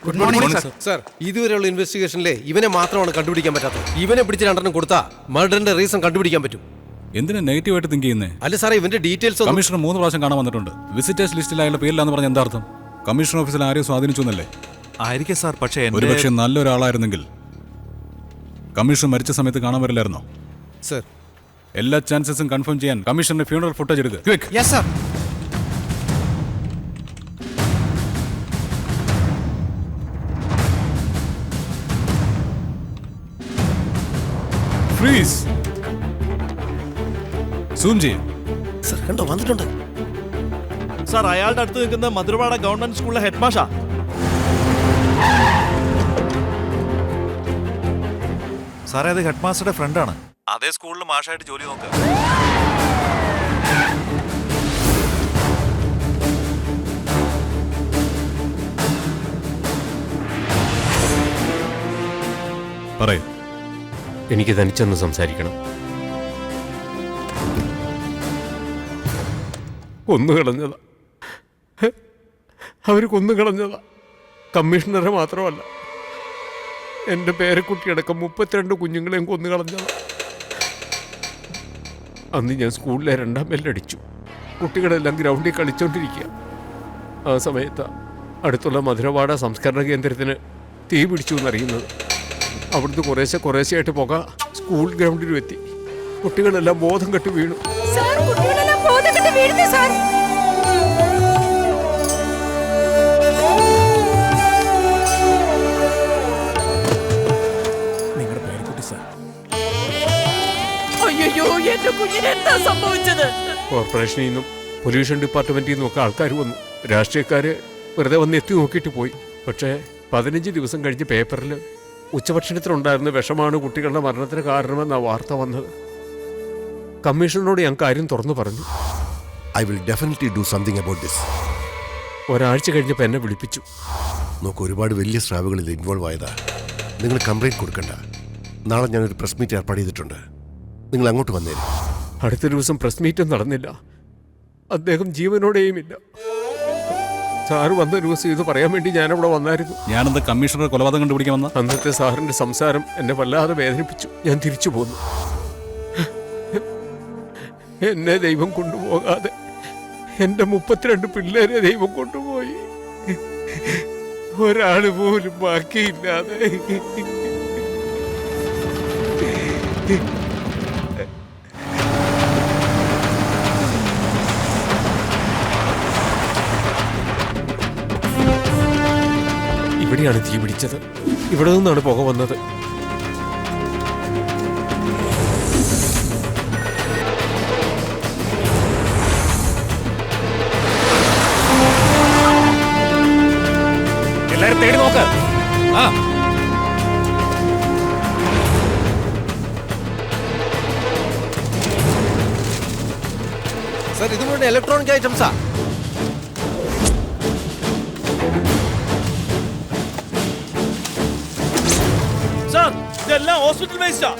Good morning sir. Sir, ഇതുവരെയുള്ള ഇൻവെസ്റ്റിഗേഷനിലെ ഇവനെ മാത്രമാണ് കണ്ടുപിടിക്കാൻ പറ്റാത്തത്. ഇവനെ പിടിച്ച് രണ്ടെണ്ണം കൊടുത്താൽ മർഡറിന്റെ റീസൺ കണ്ടുപിടിക്കാൻ പറ്റും. എന്തിനാ നെഗറ്റീവായിട്ട് തിങ്ക് ചെയ്യുന്നേ? അല്ല സാറേ, ഇവന്റെ ഡീറ്റെയിൽസ് കമ്മീഷണർ 3 പ്രാവശ്യം കാണാൻ വന്നിട്ടുണ്ട്. വിസിറ്റേഴ്സ് ലിസ്റ്റിൽ അയാളുടെ പേരിലാന്ന് പറഞ്ഞ എന്താ അർത്ഥം? കമ്മീഷൻ ഓഫീസിൽ ആരെയും സ്വാധീനിച്ചു എന്നല്ലേ? ആയിരിക്കും സാർ. പക്ഷേ ഒരുപക്ഷെ നല്ലൊരാളായിരുന്നെങ്കിൽ കമ്മീഷൻ മരിച്ച സമയത്ത് കാണാൻ വരില്ലായിരുന്നോ? സർ, എല്ലാ ചാൻസസും കൺഫേം ചെയ്യാൻ കമ്മീഷന്റെ ഫ്യൂണറൽ ഫുട്ടേജ് എടുക്കുക. Yes sir. ഫ്രീസ്. സൂം ചെയ്യും. സർ കണ്ടോ, വന്നിട്ടുണ്ട്. സാർ, അയാളുടെ അടുത്ത് നിൽക്കുന്ന മധുരവാഡ ഗവൺമെന്റ് സ്കൂളിലെ ഹെഡ് മാഷാ. സാറേ, അത് ഹെഡ് മാസ്റ്ററുടെ ഫ്രണ്ടാണ്. അതേ സ്കൂളിൽ മാഷായിട്ട് ജോലി നോക്കുക. പറയൂ. എനിക്ക് തനിച്ചൊന്ന് സംസാരിക്കണം. കൊന്നുകളഞ്ഞതാ, അവർ കൊന്നുകളഞ്ഞതാ. കമ്മീഷണറെ മാത്രമല്ല, എൻ്റെ പേരക്കുട്ടിയടക്കം 32 കുഞ്ഞുങ്ങളെയും കൊന്നുകളഞ്ഞതാ. അന്ന് ഞാൻ സ്കൂളിലെ 2ാം ബെല്ലടിച്ചു. കുട്ടികളെല്ലാം ഗ്രൗണ്ടിൽ കളിച്ചോണ്ടിരിക്കുക. ആ സമയത്ത് അടുത്തുള്ള മധുരവാഡ സംസ്കരണ കേന്ദ്രത്തിന് തീ പിടിച്ചു എന്നറിയുന്നത്. അവിടുന്ന് കുറേശ്ശെയായിട്ട് പുക സ്കൂൾ ഗ്രൗണ്ടിലും എത്തി. കുട്ടികളെല്ലാം ബോധം കെട്ട് വീണു. നിങ്ങളുടെ പേരക്കുട്ടി സാർ. അയ്യോ, എന്റെ കുഞ്ഞിന് എന്താ സംഭവിച്ചത്? കോർപ്പറേഷനിൽ നിന്നും പൊല്യൂഷൻ ഡിപ്പാർട്ട്മെന്റിൽ നിന്നും ഒക്കെ ആൾക്കാർ വന്നു. രാഷ്ട്രീയക്കാര് വെറുതെ വന്ന് എത്തി നോക്കിയിട്ട് പോയി. പക്ഷേ 15 ദിവസം കഴിഞ്ഞ് പേപ്പറിൽ ഉച്ചഭക്ഷണത്തിലുണ്ടായിരുന്ന വിഷമാണ് കുട്ടികളുടെ മരണത്തിന് കാരണമെന്ന വാർത്ത വന്നത്. കമ്മീഷണറോട് ഞാൻ കാര്യം തുറന്നു പറഞ്ഞു. I will definitely do something about this. ഒരാഴ്ച കഴിഞ്ഞപ്പോൾ എന്നെ വിളിപ്പിച്ചു. നോക്ക്, ഒരുപാട് വലിയ സ്രാവുകളിൽ ഇൻവോൾവ് ആയതാ. നിങ്ങൾ കംപ്ലൈൻറ്റ് കൊടുക്കണ്ട. നാളെ ഞാനൊരു പ്രസ് മീറ്റ് ഏർപ്പാട് ചെയ്തിട്ടുണ്ട്. നിങ്ങൾ അങ്ങോട്ട് വന്നേരും. അടുത്ത ദിവസം പ്രസ് മീറ്റും നടന്നില്ല. അദ്ദേഹം ജീവനോടെയുമില്ല. സാറ് വന്ന ദിവസം ഇത് പറയാൻ വേണ്ടി ഞാനവിടെ വന്നായിരുന്നു. ഞാനെന്താ കമ്മീഷണർ കൊലപാതകം കണ്ടുപിടിക്കാൻ വന്ന? അന്നത്തെ സാറിന്റെ സംസാരം എന്നെ വല്ലാതെ വേദനിപ്പിച്ചു. ഞാൻ തിരിച്ചു പോന്നു. എന്നെ ദൈവം കൊണ്ടുപോകാതെ എൻ്റെ 32 പിള്ളേരെ ദൈവം കൊണ്ടുപോയി. ഒരാൾ പോലും ബാക്കിയില്ലാതെ. ഇവിടെയാണ് തീ പിടിച്ചത്. ഇവിടെ നിന്നാണ് പുക വന്നത്. എല്ലാരും തേടി നോക്ക്. സാർ, ഇത് മുഴുവൻ ഇലക്ട്രോണിക് ഐറ്റംസാ. സാർ, ഇതെല്ലാം ഹോസ്പിറ്റൽ വേസ്റ്റാ.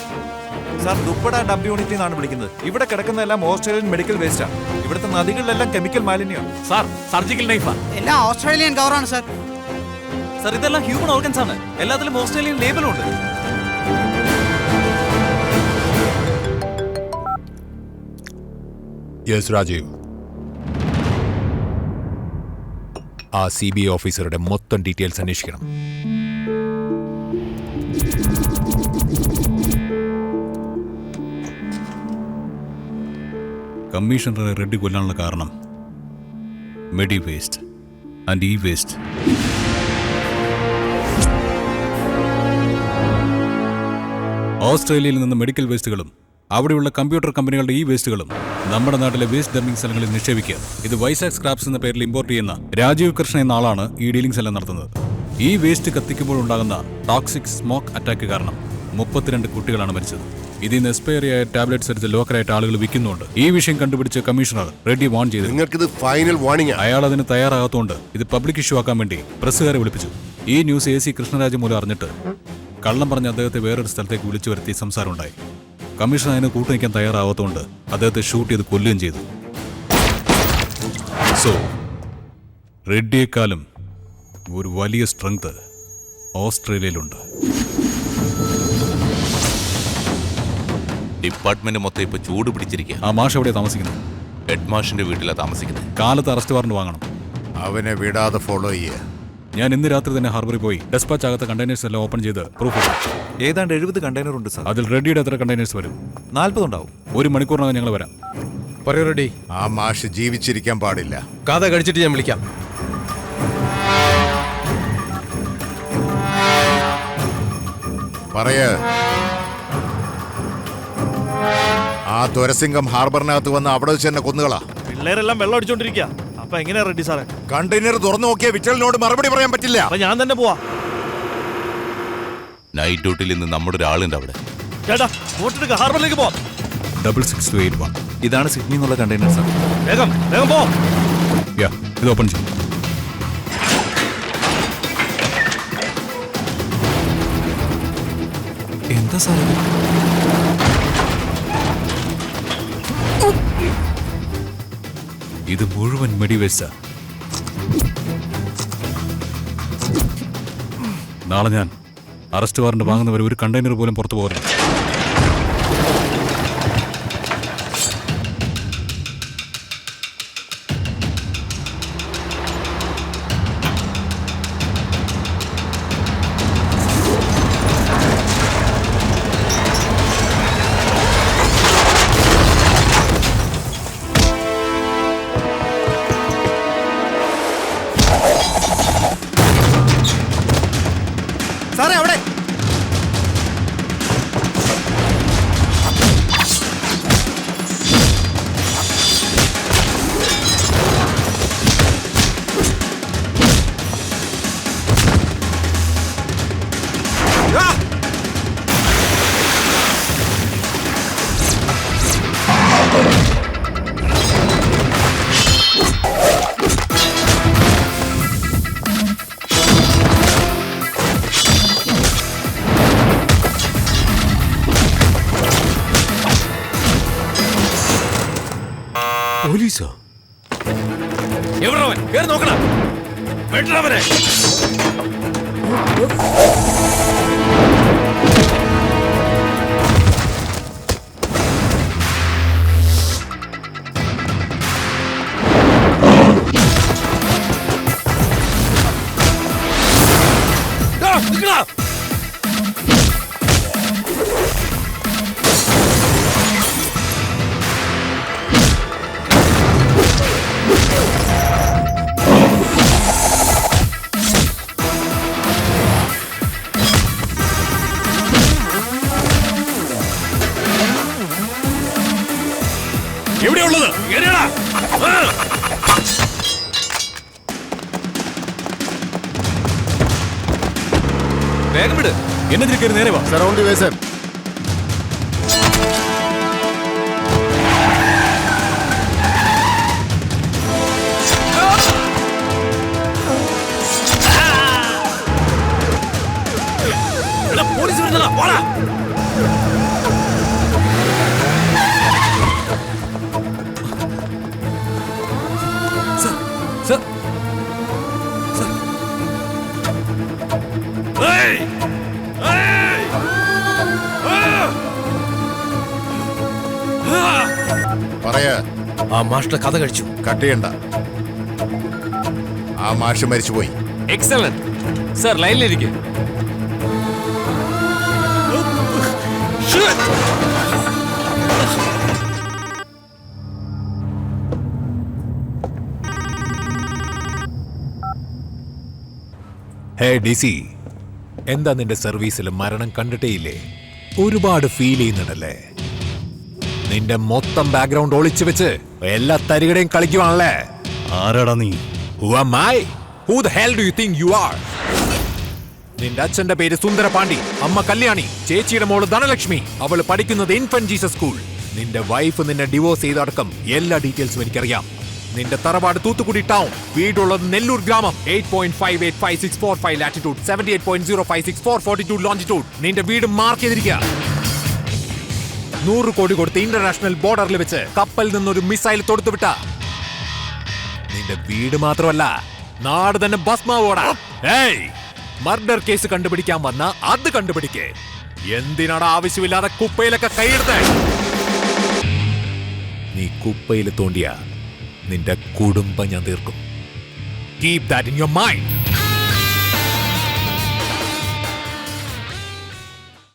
സാർ, ദുപ്പട ഡബ് യൂണിറ്റിൽ നിന്നാണ് വിളിക്കുന്നത്. ഇവിടെ കിടക്കുന്നതെല്ലാം ഓസ്ട്രേലിയൻ മെഡിക്കൽ വേസ്റ്റാ. ഇവിടുത്തെ നദികളിലെല്ലാം കെമിക്കൽ മാലിന്യം. സാർ, സർജിക്കൽ നൈഫാ. എല്ലാം ഓസ്ട്രേലിയൻ കവറാണ് സാർ. സാർ, ഇതെല്ലാം ഹ്യൂമൻ ഓർഗൻസ് ആണ്. എല്ലാത്തിലും ഓസ്ട്രേലിയൻ ലേബലും ഉണ്ട്. യെസ് രാജീവ്, ആ CBI ഓഫീസറുടെ മൊത്തം ഡീറ്റെയിൽസ് അന്വേഷിക്കണം. കമ്മീഷണറെ റെഡ്ഡി കൊല്ലാനുള്ള കാരണം മെഡി വേസ്റ്റ് ആൻഡ് ഇ വേസ്റ്റ്. ഓസ്ട്രേലിയയിൽ നിന്ന് മെഡിക്കൽ വേസ്റ്റുകളും അവിടെയുള്ള കമ്പ്യൂട്ടർ കമ്പനികളുടെ ഈ വേസ്റ്റുകളും നമ്മുടെ നാട്ടിലെ വേസ്റ്റ് ഡംപിംഗ് സ്ഥലങ്ങളിൽ നിക്ഷേപിക്കുക. ഇത് വൈസാക് സ്ക്രാപ്സ് എന്ന പേരിൽ ഇമ്പോർട്ട് ചെയ്യുന്ന രാജീവ് കൃഷ്ണൻ എന്ന ആളാണ് ഈ ഡീലിംഗ്സ് എല്ലാം നടത്തുന്നത്. ഈ വേസ്റ്റ് കത്തിക്കുമ്പോഴുണ്ടാകുന്ന ടോക്സിക് സ്മോക്ക് അറ്റാക്ക് കാരണം 32 കുട്ടികളാണ് മരിച്ചത്. ഇതിന് എക്സ്പയറിയായ ടാബ്ലറ്റ്സ് എടുത്ത് ലോക്കലായിട്ട് ആളുകൾ വിൽക്കുന്നുണ്ട്. ഈ വിഷയം കണ്ടുപിടിച്ച കമ്മീഷണർ റെഡ്ഡി വാൺ ചെയ്തു. നിങ്ങൾക്കിത് ഫൈനൽ വാർണിംഗ്. അയാൾ അതിന് തയ്യാറാകാത്തതുകൊണ്ട് ഇത് പബ്ലിക് ഇഷ്യൂ ആക്കാൻ വേണ്ടി പ്രസ്സുകാരെ വിളിപ്പിച്ചു. ഈ ന്യൂസ് AC കൃഷ്ണരാജ മൂലം അറിഞ്ഞിട്ട് കള്ളം പറഞ്ഞ് അദ്ദേഹത്തെ വേറൊരു സ്ഥലത്തേക്ക് വിളിച്ചു വരുത്തി സംസാരമുണ്ടായി. കമ്മീഷൻ അതിന് കൂട്ടുനിൽക്കാൻ തയ്യാറാവാത്തതുകൊണ്ട് അദ്ദേഹത്തെ ഷൂട്ട് ചെയ്ത് കൊല്ലുകയും ചെയ്തു. സോ റെഡ്ഡിയെക്കാളും ഒരു വലിയ സ്ട്രെങ്ത് ഓസ്ട്രേലിയയിലുണ്ട്. ഡിപ്പാർട്ട്മെന്റ് മൊത്തം ഇപ്പൊ ചൂട് പിടിച്ചിരിക്കുക. ആ മാഷ് എവിടെയാ താമസിക്കുന്നത്? ഹെഡ് മാഷിന്റെ വീട്ടിലാണ് താമസിക്കുന്നത്. കാലത്ത് അറസ്റ്റ് വാറണ്ട് വാങ്ങണം. അവനെ വിടാതെ ഫോളോ ചെയ്യുക. ഞാൻ ഇന്ന് രാത്രി തന്നെ ഹാർബറിൽ പോയി ഡെസ്പാച്ച് ആകാത്ത കണ്ടെയ്നേഴ്സ് എല്ലാം ഓപ്പൺ ചെയ്ത് പ്രൂഫ് ഇട്ടു. ഏതാണ്ട് 70 കണ്ടെയ്നർ ഉണ്ട് സാർ. അതിൽ റെഡിയുടെ എത്ര കണ്ടെയ്നേഴ്സ് വരും? 40 ഉണ്ടാവും. 1 മണിക്കൂറിനകം ഞങ്ങൾ വരാം. പറയൂ റെഡി. ആ മാഷ് ജീവിച്ചിരിക്കാൻ പാടില്ല. കഥ കഴിച്ചിട്ട് ഞാൻ വിളിക്കാം. പറയ. ആ ത്വരസിംഗം ഹാർബറിനകത്ത് വന്ന് അവിടെ വെച്ച് തന്നെ കൊന്നുകളാ. പിള്ളേരെല്ലാം വെള്ളം അടിച്ചോണ്ടിരിക്കുക. അപ്പൊ എങ്ങനെയാ റെഡി സാറേ? കണ്ടെയ്നർ തുറന്നു നോക്കിയ വിറ്റലിനോട് മറുപടി പറയാൻ പറ്റില്ല. അപ്പൊ ഞാൻ തന്നെ പോവാ. നൈറ്റ് ഡ്യൂട്ടിയിൽ ഇന്ന് നമ്മുടെ ഒരാളുണ്ട് അവിടെ. ചേട്ടാ ബോട്ടെടുക്ക, ഹാർബറിലേക്ക് പോവാം. 6681. ഇതാണ് സിഡ്നി എന്നുള്ള കണ്ടെയ്നർ സാർ. വേഗം വേഗം പോ. ഇത് ഓപ്പൺ ചെയ്യും. എന്താ സാർ ഇത് മുഴുവൻ മെഡിവേസ്റ്റാ. നാളെ ഞാൻ അറസ്റ്റ് വാറണ്ട് വാങ്ങുന്നവരെ ഒരു കണ്ടെയ്നർ പോലും പുറത്തു പോകരുത്. സാറേ അവിടെ പോലീസോ? എവിടെവൻ കേറി നോക്കണം. വെട്ടവനെ. എവിടെയുള്ളത്? വേഗം വിട്. എന്നെ തിരിക്കരുത്, നേരെ വാ. സറൗണ്ട് വേസൻ. പോലീസ് വരുന്നതാ. പോടാ. പറയ. ആ മാഷ്ട കഥ കഴിച്ചു. കട്ട് ചെയ്യണ്ട. ആ മാഷ് മരിച്ചുപോയി. Excellent sir. ലൈനിലിരിക്കും. ഹേ DC, എന്താ നിന്റെ സർവീസിൽ മരണം കണ്ടിട്ടേയില്ലേ? ഒരുപാട് ഫീൽ ചെയ്യുന്നുണ്ടല്ലേ? നിന്റെ മൊത്തം ബാക്ക്ഗ്രൗണ്ട് ഒളിച്ചു വെച്ച് എല്ലാ തരികടയും കളിക്കുവാണല്ലേ? ആരാടാ നീ? Who am I? Who the hell do you think you are? നിന്റെ അച്ഛന്റെ പേര് സുന്ദരപാണ്ഡി, അമ്മ കല്യാണി, ചേച്ചിയുടെ മോള് ധനലക്ഷ്മി. അവള് പഠിക്കുന്നത് ഇൻഫന്റ് ജീസസ് സ്കൂൾ. നിന്റെ വൈഫ് നിന്നെ ഡിവോഴ്സ് ചെയ്തടക്കം എല്ലാ ഡീറ്റെയിൽസും എനിക്കറിയാം. നിന്റെ തറവാട് തൂത്തുക്കുടി ടൗൺ, വീടുള്ളത് നെല്ലൂർ ഗ്രാമം. 8.585645 ലാറ്റിറ്റ്യൂഡ്, 78.056442 ലോഞ്ചിറ്റ്യൂഡ്. നിന്റെ വീട് മാർക്ക് ചെയ്തിരിക്കുക. 100 കോടി കൊടുത്ത് ഇന്റർനാഷണൽ ബോർഡറിൽ വെച്ച് കപ്പലിൽ നിന്നൊരു മിസൈൽ തൊടുത്തുവിട്ട നിന്റെ വീട് മാത്രമല്ല, നാട് തന്നെ ഭസ്മാവോടാ. ഏയ്, മർഡർ കേസ് കണ്ടുപിടിക്കാൻ വന്ന അത് കണ്ടുപിടിക്കേ. എന്തിനാണ് ആവശ്യമില്ലാതെ കുപ്പയിലൊക്കെ കൈയിടുന്നേ? നീ കുപ്പയിൽ തോണ്ടിയ നിന്റെ കുടുംബം ഞാൻ തീർക്കും. Keep that in your mind.